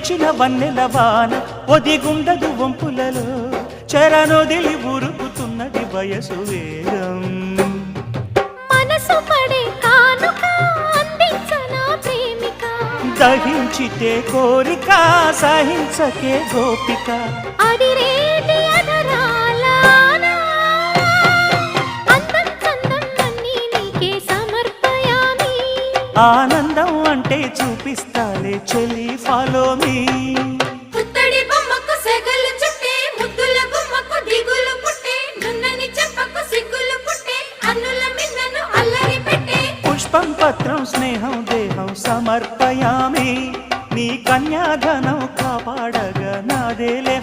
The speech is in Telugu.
తెచ్చిన వన్నెల వాన ఒదిగుండదు వంపులలో చరణొదిలి ఉరుకుతున్నది వయసు వేగం మనసు పడే కానుక అందించనా ప్రేమిక దహించితే కోరిక సహించకే గోపిక అదిరేటి అధరాల అందం చందం అన్నీ నీకే సమర్పయామి ఆనందం అంటే చూపిస్తాలే చెలి ఫాలో మీ పుత్తడి బొమ్మకు సెగలు చుట్టే ముద్దుల గుమ్మకు దిగులు పుట్టే నున్నని చెప్పకు సిగ్గులు పుట్టే అన్నుల మిన్నను అల్లరి పెట్టే పుష్పం పత్రం స్నేహం దేహం సమర్పయామి నీ కన్యాధనం కాపాడగా నాదేలే